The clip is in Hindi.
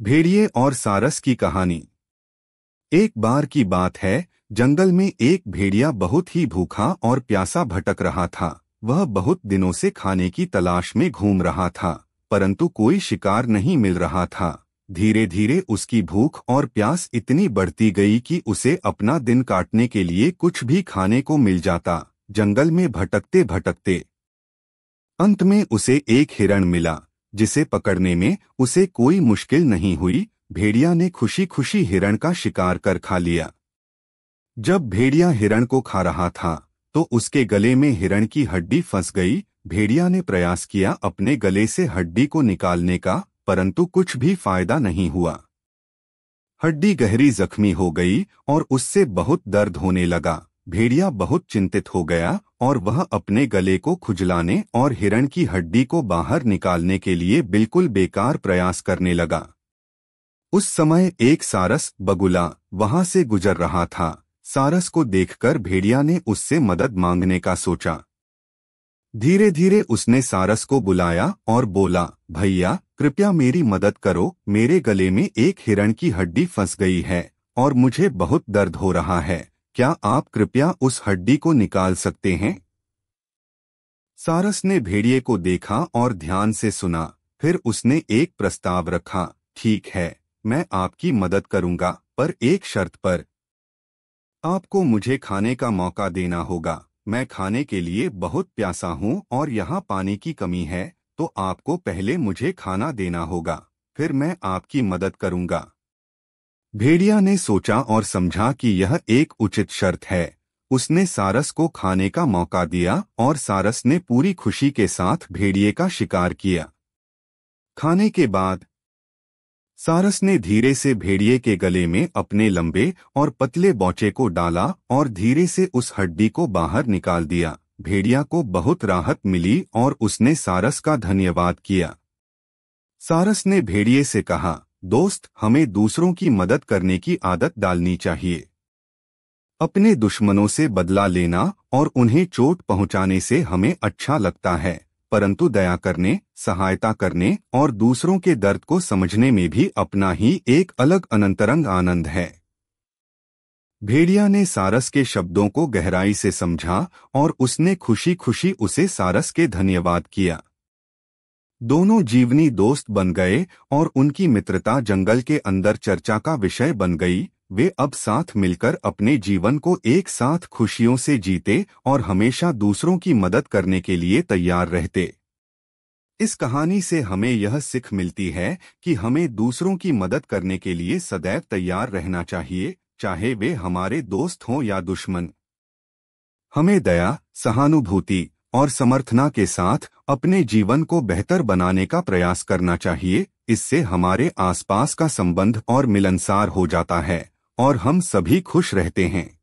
भेड़िए और सारस की कहानी। एक बार की बात है, जंगल में एक भेड़िया बहुत ही भूखा और प्यासा भटक रहा था। वह बहुत दिनों से खाने की तलाश में घूम रहा था, परंतु कोई शिकार नहीं मिल रहा था। धीरे धीरे उसकी भूख और प्यास इतनी बढ़ती गई कि उसे अपना दिन काटने के लिए कुछ भी खाने को मिल जाता। जंगल में भटकते भटकते अंत में उसे एक हिरण मिला, जिसे पकड़ने में उसे कोई मुश्किल नहीं हुई। भेड़िया ने खुशी खुशी हिरण का शिकार कर खा लिया। जब भेड़िया हिरण को खा रहा था तो उसके गले में हिरण की हड्डी फंस गई। भेड़िया ने प्रयास किया अपने गले से हड्डी को निकालने का, परंतु कुछ भी फायदा नहीं हुआ। हड्डी गहरी जख्मी हो गई और उससे बहुत दर्द होने लगा। भेड़िया बहुत चिंतित हो गया और वह अपने गले को खुजलाने और हिरण की हड्डी को बाहर निकालने के लिए बिल्कुल बेकार प्रयास करने लगा। उस समय एक सारस बगुला वहां से गुजर रहा था। सारस को देखकर भेड़िया ने उससे मदद मांगने का सोचा। धीरे धीरे उसने सारस को बुलाया और बोला, भैया कृपया मेरी मदद करो, मेरे गले में एक हिरण की हड्डी फंस गई है और मुझे बहुत दर्द हो रहा है। क्या आप कृपया उस हड्डी को निकाल सकते हैं? सारस ने भेड़िए को देखा और ध्यान से सुना। फिर उसने एक प्रस्ताव रखा। ठीक है, मैं आपकी मदद करूंगा, पर एक शर्त पर। आपको मुझे खाने का मौका देना होगा। मैं खाने के लिए बहुत प्यासा हूं और यहाँ पानी की कमी है, तो आपको पहले मुझे खाना देना होगा, फिर मैं आपकी मदद करूंगा। भेड़िया ने सोचा और समझा कि यह एक उचित शर्त है। उसने सारस को खाने का मौका दिया और सारस ने पूरी खुशी के साथ भेड़िए का शिकार किया। खाने के बाद सारस ने धीरे से भेड़िए के गले में अपने लंबे और पतले बौचे को डाला और धीरे से उस हड्डी को बाहर निकाल दिया। भेड़िया को बहुत राहत मिली और उसने सारस का धन्यवाद किया। सारस ने भेड़िए से कहा, दोस्त, हमें दूसरों की मदद करने की आदत डालनी चाहिए। अपने दुश्मनों से बदला लेना और उन्हें चोट पहुंचाने से हमें अच्छा लगता है, परंतु दया करने, सहायता करने और दूसरों के दर्द को समझने में भी अपना ही एक अलग अनंतरंग आनंद है। भेड़िया ने सारस के शब्दों को गहराई से समझा और उसने खुशी खुशी उसे सारस के धन्यवाद किया। दोनों जीवनी दोस्त बन गए और उनकी मित्रता जंगल के अंदर चर्चा का विषय बन गई। वे अब साथ मिलकर अपने जीवन को एक साथ खुशियों से जीते और हमेशा दूसरों की मदद करने के लिए तैयार रहते। इस कहानी से हमें यह सीख मिलती है कि हमें दूसरों की मदद करने के लिए सदैव तैयार रहना चाहिए, चाहे वे हमारे दोस्त हों या दुश्मन। हमें दया, सहानुभूति और समर्थना के साथ अपने जीवन को बेहतर बनाने का प्रयास करना चाहिए। इससे हमारे आसपास का संबंध और मिलनसार हो जाता है और हम सभी खुश रहते हैं।